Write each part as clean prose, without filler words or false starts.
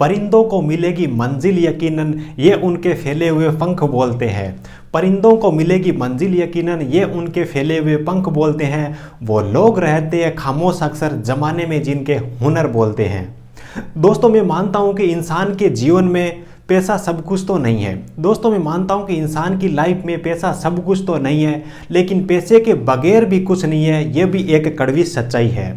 परिंदों को मिलेगी मंजिल यकीनन, ये उनके फैले हुए पंख बोलते हैं। परिंदों को मिलेगी मंजिल यकीनन, ये उनके फैले हुए पंख बोलते हैं। वो लोग रहते हैं खामोश अक्सर जमाने में जिनके हुनर बोलते हैं। दोस्तों मैं मानता हूं कि इंसान के जीवन में पैसा सब कुछ तो नहीं है। दोस्तों मैं मानता हूं कि इंसान की लाइफ में पैसा सब कुछ तो नहीं है, लेकिन पैसे के बगैर भी कुछ नहीं है, ये भी एक कड़वी सच्चाई है।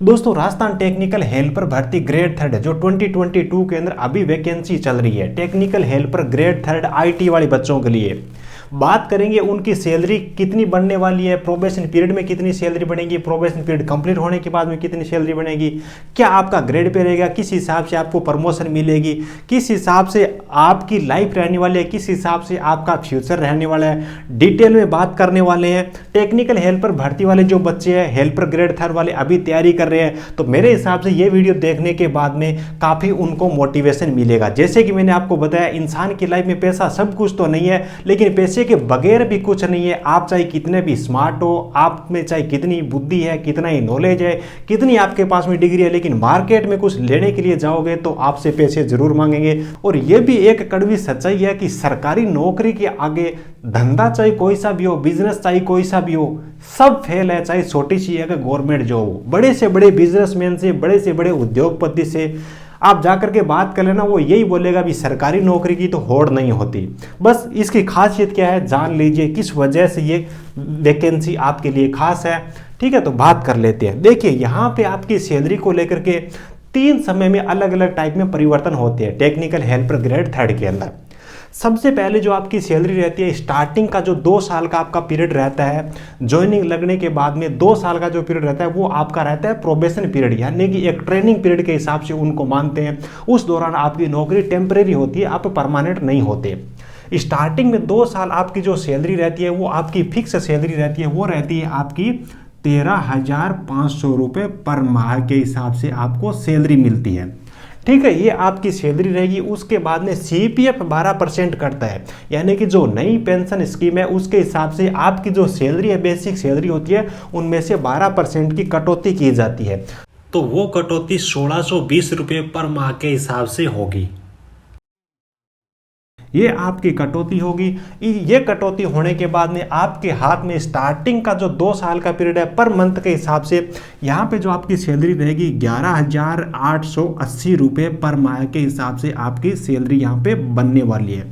दोस्तों राजस्थान टेक्निकल हेल्पर भर्ती ग्रेड 3 जो 2022 के अंदर अभी वैकेंसी चल रही है, टेक्निकल हेल्पर ग्रेड 3 आईटी वाले बच्चों के लिए बात करेंगे। उनकी सैलरी कितनी बढ़ने वाली है, प्रोबेशन पीरियड में कितनी सैलरी बढ़ेगी, प्रोबेशन पीरियड कंप्लीट होने के बाद में कितनी सैलरी बढ़ेगी, क्या आपका ग्रेड पे रहेगा, किस हिसाब से आपको प्रमोशन मिलेगी, किस हिसाब से आपकी लाइफ रहने वाली है, किस हिसाब से आपका फ्यूचर रहने वाला है, डिटेल में बात करने वाले हैं। टेक्निकल हेल्पर भर्ती वाले जो बच्चे हैं, हेल्पर ग्रेड 3 वाले अभी तैयारी कर रहे हैं, तो मेरे हिसाब से ये वीडियो देखने के बाद में काफ़ी उनको मोटिवेशन मिलेगा। जैसे कि मैंने आपको बताया, इंसान की लाइफ में पैसा सब कुछ तो नहीं है, लेकिन पैसे के बगैर भी कुछ नहीं है। आप चाहे कितने भी स्मार्ट हो, आप में चाहे कितनी बुद्धि है, कितना ही नॉलेज है, कितनी आपके पास में डिग्री है, लेकिन मार्केट में कुछ लेने के लिए जाओगे तो आपसे पैसे जरूर मांगेंगे। और यह भी एक कड़वी सच्चाई है कि सरकारी नौकरी के आगे धंधा चाहे कोई सा भी हो, बिजनेस चाहे कोई सा भी हो, सब फेल है। चाहे छोटी सी है गवर्नमेंट जॉब हो, बड़े से बड़े बिजनेसमैन से बड़े उद्योगपति से आप जाकर के बात कर लेना, वो यही बोलेगा भी सरकारी नौकरी की तो होड़ नहीं होती। बस इसकी खासियत क्या है जान लीजिए, किस वजह से ये वैकेंसी आपके लिए खास है। ठीक है, तो बात कर लेते हैं। देखिए यहाँ पे आपकी सैलरी को लेकर के 3 समय में अलग अलग टाइप में परिवर्तन होते हैं टेक्निकल हेल्पर ग्रेड 3 के अंदर। सबसे पहले जो आपकी सैलरी रहती है, स्टार्टिंग का जो 2 साल का आपका पीरियड रहता है, ज्वाइनिंग लगने के बाद में 2 साल का जो पीरियड रहता है वो आपका रहता है प्रोबेशन पीरियड, यानी कि एक ट्रेनिंग पीरियड के हिसाब से उनको मानते हैं। उस दौरान आपकी नौकरी टेम्परेरी होती है, आप परमानेंट नहीं होते। स्टार्टिंग में 2 साल आपकी जो सैलरी रहती है वो आपकी फिक्स सैलरी रहती है, वो रहती है आपकी 13,500 रुपये पर माह के हिसाब से आपको सैलरी मिलती है। ठीक है, ये आपकी सैलरी रहेगी। उसके बाद में CPF 12% कटता है, यानी कि जो नई पेंशन स्कीम है उसके हिसाब से आपकी जो सैलरी है, बेसिक सैलरी होती है, उनमें से 12% की कटौती की जाती है। तो वो कटौती 1620 रुपये पर माह के हिसाब से होगी। ये आपकी कटौती होगी। ये कटौती होने के बाद में आपके हाथ में स्टार्टिंग का जो 2 साल का पीरियड है पर मंथ के हिसाब से यहाँ पे जो आपकी सैलरी रहेगी 11,880 रुपये पर माह के हिसाब से आपकी सैलरी यहाँ पे बनने वाली है।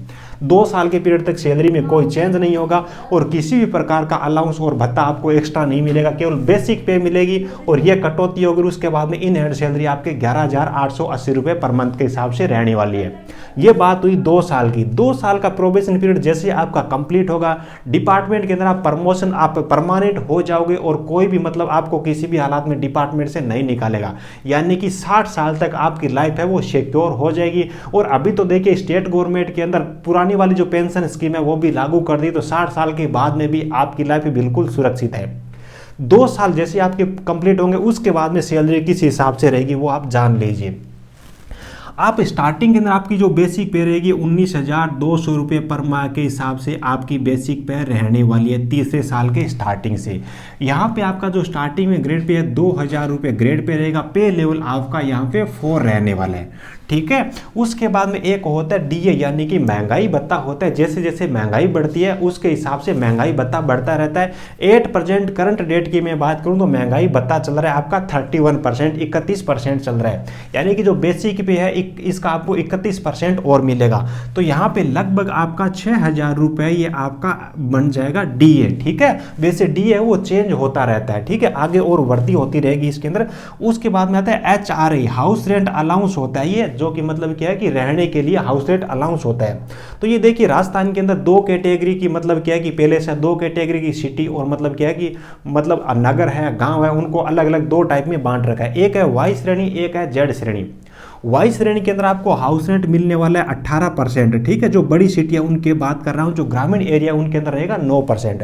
2 साल के पीरियड तक सैलरी में कोई चेंज नहीं होगा और किसी भी प्रकार का अलाउंस और भत्ता आपको एक्स्ट्रा नहीं मिलेगा, केवल बेसिक पे मिलेगी और ये कटौती होगी। उसके बाद में इन हैंड सैलरी आपके 11,880 रुपये पर मंथ के हिसाब से रहने वाली है। ये बात हुई 2 साल की। 2 साल का प्रोबेशन पीरियड जैसे आपका कंप्लीट होगा, डिपार्टमेंट के अंदर आप प्रमोशन आप परमानेंट हो जाओगे और कोई भी मतलब आपको किसी भी हालात में डिपार्टमेंट से नहीं निकालेगा, यानी कि 60 साल तक आपकी लाइफ है वो सिक्योर हो जाएगी। और अभी तो देखिए स्टेट गवर्नमेंट के अंदर पुरानी वाली जो पेंशन स्कीम है वो भी लागू कर दी, तो 60 साल के बाद में भी आपकी लाइफ बिल्कुल सुरक्षित है। 2 साल जैसे आपके कंप्लीट होंगे उसके बाद में सैलरी किस हिसाब से रहेगी वो आप जान लीजिए। आप स्टार्टिंग के अंदर आपकी जो बेसिक पे रहेगी 19,200 रुपये पर माह के हिसाब से आपकी बेसिक पे रहने वाली है तीसरे साल के स्टार्टिंग से। यहाँ पे आपका जो स्टार्टिंग में ग्रेड पे है 2,000 रुपये ग्रेड पे रहेगा। पे लेवल आपका यहाँ पे 4 रहने वाला है। ठीक है, उसके बाद में एक होता है DA, यानी कि महंगाई भत्ता होता है। जैसे जैसे महंगाई बढ़ती है उसके हिसाब से महंगाई भत्ता बढ़ता रहता है। 8% करंट डेट की मैं बात करूं तो महंगाई भत्ता चल रहा है आपका 31%, 31% चल रहा है, यानी कि जो बेसिक पे है इसका आपको 31% और मिलेगा। तो यहाँ पे लगभग आपका 6,000 रुपये ये आपका बन जाएगा DA। ठीक है, वैसे DA वो चेंज होता रहता है। ठीक है, आगे और बढ़ती होती रहेगी इसके अंदर। उसके बाद में आता है HRA, हाउस रेंट अलाउंस होता है, ये जो कि मतलब क्या है कि रहने के लिए हाउस रेंट अलाउंस होता है। तो ये देखिए राजस्थान के अंदर 2 कैटेगरी की मतलब क्या है कि पहले से 2 कैटेगरी की सिटी और मतलब क्या है कि मतलब नगर है, गांव है, उनको अलग अलग 2 टाइप में बांट रखा है। एक है वाई श्रेणी, एक है जेड श्रेणी। वाई श्रेणी के अंदर आपको हाउस रेंट मिलने वाला है 18%। ठीक है, जो बड़ी सिटी है उनके बात कर रहा हूँ, जो ग्रामीण एरिया उनके अंदर रहेगा 9%।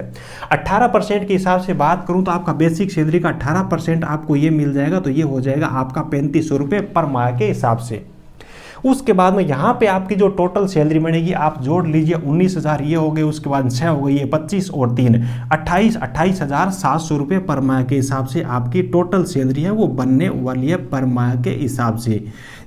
18% के हिसाब से बात करूँ तो आपका बेसिक सैलरी का 18% आपको ये मिल जाएगा, तो ये हो जाएगा आपका 3500 रुपये पर माह के हिसाब से। उसके बाद में यहाँ पे आपकी जो टोटल सैलरी बनेगी आप जोड़ लीजिए 19,000 ये हो गए, उसके बाद 6 हो गई, ये 25 और 3 28,700 रुपये पर माह के हिसाब से आपकी टोटल सैलरी है वो बनने वाली है पर माह के हिसाब से।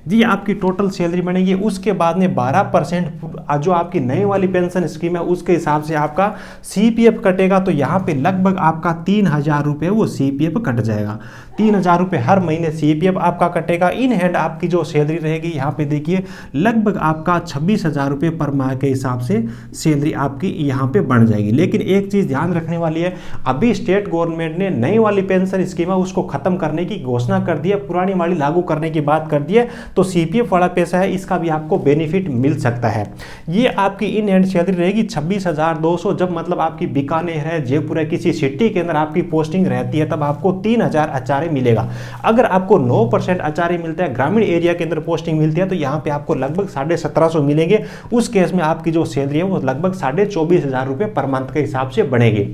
जी आपकी टोटल सैलरी बनेगी, उसके बाद में 12% जो आपकी नई वाली पेंशन स्कीम है उसके हिसाब से आपका CPF कटेगा। तो यहाँ पे लगभग आपका 3,000 रुपये वो CPF कट जाएगा। 3,000 रुपये हर महीने CPF आपका कटेगा। इन हैंड आपकी जो सैलरी रहेगी यहाँ पे देखिए लगभग आपका 26,000 रुपये पर माह के हिसाब से सैलरी आपकी यहाँ पे बढ़ जाएगी। लेकिन एक चीज़ ध्यान रखने वाली है, अभी स्टेट गवर्नमेंट ने नई वाली पेंशन स्कीम है उसको खत्म करने की घोषणा कर दी है, पुरानी वाली लागू करने की बात कर दी है। तो CPF वाला पैसा है इसका भी आपको बेनिफिट मिल सकता है। ये आपकी इन हैंड सैलरी रहेगी 26,200। जब मतलब आपकी बीकानेर है, जयपुर है, किसी सिटी के अंदर आपकी पोस्टिंग रहती है तब आपको 3,000 एचआरए मिलेगा। अगर आपको 9% एचआरए मिलता है, ग्रामीण एरिया के अंदर पोस्टिंग मिलती है, तो यहाँ पे आपको लगभग 1750 मिलेंगे। उस केस में आपकी जो सैलरी है वो लगभग 24,500 रुपये पर मंथ के हिसाब से बढ़ेगी।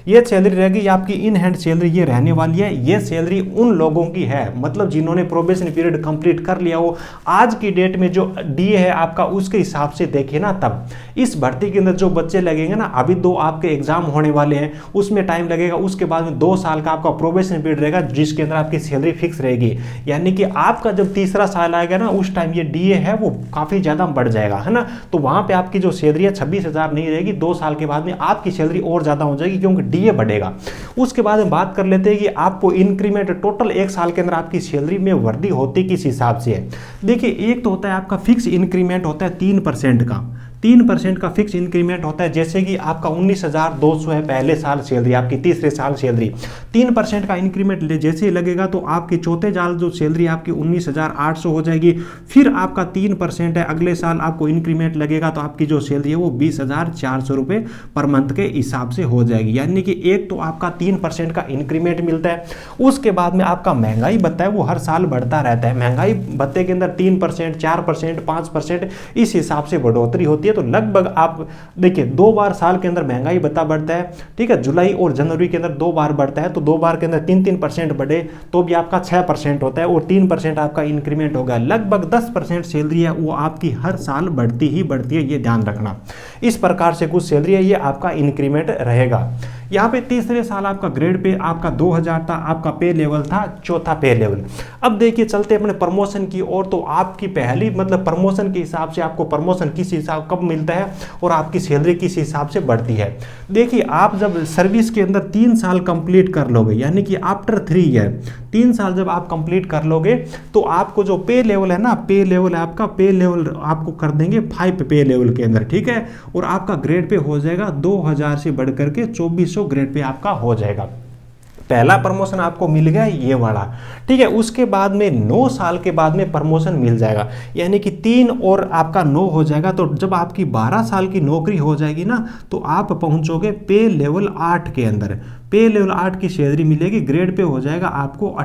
ये सैलरी रहेगी आपकी इन हैंड सैलरी ये रहने वाली है। ये सैलरी उन लोगों की है मतलब जिन्होंने प्रोबेशन पीरियड कंप्लीट कर लिया हो। आज की डेट में जो DA है आपका उसके हिसाब से देखिए ना, तब इस भर्ती के अंदर जो बच्चे लगेंगे ना, अभी 2 आपके एग्जाम होने वाले हैं, उसमें टाइम लगेगा। उसके बाद में 2 साल का आपका प्रोबेशन पीरियड रहेगा जिसके अंदर आपकी सैलरी फिक्स रहेगी। यानी कि आपका जब तीसरा साल आएगा ना उस टाइम ये DA है वो काफी ज्यादा बढ़ जाएगा, है ना। तो वहां पे आपकी जो सैलरी है 26,000 नहीं रहेगी, 2 साल के बाद में आपकी सैलरी और ज्यादा हो जाएगी क्योंकि DA बढ़ेगा। उसके बाद में बात कर लेते हैं कि आपको इंक्रीमेंट टोटल 1 साल के अंदर आपकी सैलरी में वृद्धि होती किस हिसाब से है। देखिए एक तो होता है आपका फिक्स इंक्रीमेंट होता है 3% का, 3% का फिक्स इंक्रीमेंट होता है। जैसे कि आपका 19,200 है पहले साल सैलरी, आपकी तीसरे साल सैलरी, 3% का इंक्रीमेंट जैसे ही लगेगा तो आपकी चौथे साल जो सैलरी आपकी 19,800 हो जाएगी। फिर आपका 3% है, अगले साल आपको इंक्रीमेंट लगेगा तो आपकी जो सैलरी है वो 20,400 रुपये पर मंथ के हिसाब से हो जाएगी। यानी कि एक तो आपका 3% का इंक्रीमेंट मिलता है। उसके बाद में आपका महंगाई भत्ता है वो हर साल बढ़ता रहता है। महंगाई भत्ते के अंदर 3%, 4%, 5% इस हिसाब से बढ़ोतरी होती है। तो लगभग आप देखिए 2 बार साल के अंदर महंगाई भत्ता बढ़ता है, ठीक है, जुलाई और जनवरी के अंदर 2 बार बढ़ता है। तो 2 बार के अंदर 3% बढ़े तो भी आपका 6% होता है और 3% आपका इंक्रीमेंट होगा। लगभग 10% सैलरी है वो आपकी हर साल बढ़ती ही बढ़ती है, ये ध्यान रखना। इस प्रकार से कुछ सैलरी है ये आपका इंक्रीमेंट रहेगा। यहाँ पे तीसरे साल आपका ग्रेड पे आपका 2000 था, आपका पे लेवल था 4था पे लेवल। अब देखिए चलते अपने प्रमोशन की ओर। तो आपकी पहली मतलब प्रमोशन के हिसाब से आपको प्रमोशन किस हिसाब कब मिलता है और आपकी सैलरी किस हिसाब से बढ़ती है। देखिए आप जब सर्विस के अंदर 3 साल कंप्लीट कर लोगे, यानी कि आफ्टर 3 ईयर 3 साल जब आप कंप्लीट कर लोगे तो आपको जो पे लेवल है ना, पे लेवल है आपका, पे लेवल आपको कर देंगे 5 पे लेवल के अंदर, ठीक है। और आपका ग्रेड पे हो जाएगा 2000 से बढ़कर के 2400 ग्रेड पे आपका हो जाएगा। पहला प्रमोशन आपको मिल गया ये वाला, ठीक है। उसके बाद में 9 साल के बाद में प्रमोशन मिल जाएगा, यानी कि 3 और आपका 9 हो जाएगा। तो जब आपकी 12 साल की नौकरी हो जाएगी ना तो आप पहुंचोगे पे लेवल 8 के अंदर। पे लेवल 8 की सैलरी मिलेगी, ग्रेड पे हो जाएगा आपको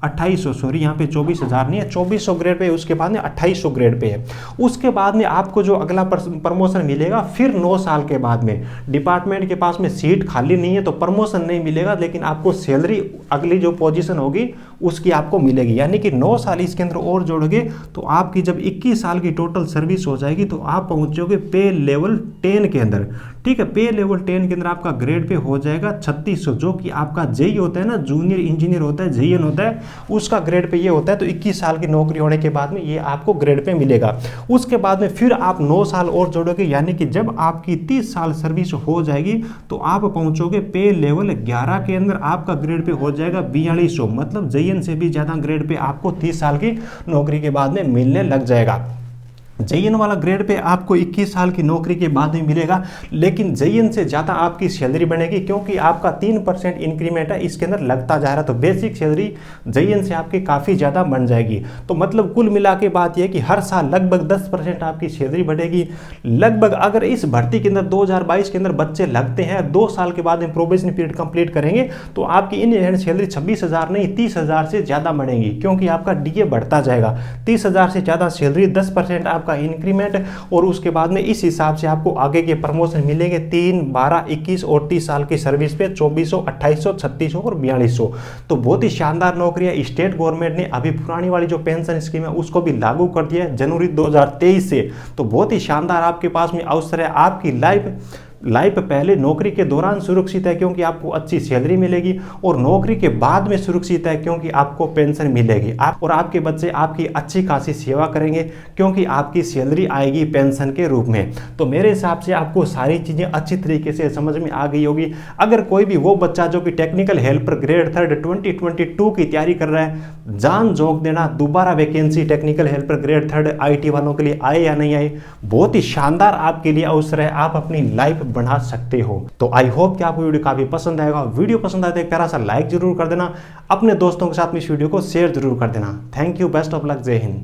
2800 सॉरी यहाँ पे 24,000 नहीं है, 2400 ग्रेड पे। उसके बाद में 2800 ग्रेड पे है। उसके बाद में आपको जो अगला प्रमोशन मिलेगा फिर 9 साल के बाद में, डिपार्टमेंट के पास में सीट खाली नहीं है तो प्रमोशन नहीं मिलेगा, लेकिन आपको सैलरी अगली जो पोजीशन होगी उसकी आपको मिलेगी। यानी कि 9 साल इसके अंदर और जोड़ोगे तो आपकी जब 21 साल की टोटल सर्विस हो जाएगी तो आप पहुंचोगे पे लेवल 10 के अंदर, ठीक है। पे लेवल 10 के अंदर आपका ग्रेड पे हो जाएगा 3600, जो कि आपका जेई होता है ना, जूनियर इंजीनियर होता है, जेईएन होता है, उसका ग्रेड पे ये होता है। तो 21 साल की नौकरी होने के बाद में ये आपको ग्रेड पे मिलेगा। उसके बाद में फिर आप 9 साल और जोड़ोगे, यानी कि जब आपकी 30 साल सर्विस हो जाएगी तो आप पहुंचोगे पे लेवल 11 के अंदर, आपका ग्रेड पे हो जाएगा 4200। मतलब जेईएन से भी ज़्यादा ग्रेड पे आपको 30 साल की नौकरी के बाद में मिलने लग जाएगा। जेईएन वाला ग्रेड पे आपको 21 साल की नौकरी के बाद में मिलेगा, लेकिन जेईएन से ज़्यादा आपकी सैलरी बढ़ेगी क्योंकि आपका 3% इंक्रीमेंट है इसके अंदर लगता जा रहा है। तो बेसिक सैलरी जेईएन से आपकी काफ़ी ज़्यादा बन जाएगी। तो मतलब कुल मिला के बात यह कि हर साल लगभग 10% आपकी सैलरी बढ़ेगी। लगभग अगर इस भर्ती के अंदर 2022 के अंदर बच्चे लगते हैं, 2 साल के बाद में प्रोबेशन पीरियड कंप्लीट करेंगे तो आपकी इन हैंड सैलरी 26,000 नहीं 30,000 से ज़्यादा बढ़ेगी क्योंकि आपका डीए बढ़ता जाएगा। 30,000 से ज़्यादा सैलरी, 10% का इंक्रीमेंट, और उसके बाद में इस हिसाब से आपको आगे के प्रमोशन मिलेंगे 3, 12, 21 और 30 साल की सर्विस पे 2400, 2800, 3600 और 4200। तो बहुत ही शानदार नौकरी है। स्टेट गवर्नमेंट ने अभी पुरानी वाली जो पेंशन स्कीम है उसको भी लागू कर दिया है जनवरी 2023 से। तो बहुत ही शानदार आपके पास में अवसर है, आपकी लाइफ लाइफ पहले नौकरी के दौरान सुरक्षित है क्योंकि आपको अच्छी सैलरी मिलेगी, और नौकरी के बाद में सुरक्षित है क्योंकि आपको पेंशन मिलेगी, आप और आपके बच्चे आपकी अच्छी खासी सेवा करेंगे क्योंकि आपकी सैलरी आएगी पेंशन के रूप में। तो मेरे हिसाब से आपको सारी चीज़ें अच्छी तरीके से समझ में आ गई होगी। अगर कोई भी वो बच्चा जो कि टेक्निकल हेल्पर ग्रेड 3 2022 की तैयारी कर रहा है, जान झोंक देना, दोबारा vacancy technical helper grade 3 IT वालों के लिए आए या नहीं आए, बहुत ही शानदार आपके लिए अवसर है, आप अपनी लाइफ बना सकते हो। तो आई होप कि आपको वीडियो काफी पसंद आएगा। वीडियो पसंद आए तो एक प्यारा सा लाइक जरूर कर देना, अपने दोस्तों के साथ में इस वीडियो को शेयर जरूर कर देना। Thank you, best of luck, जय हिंद।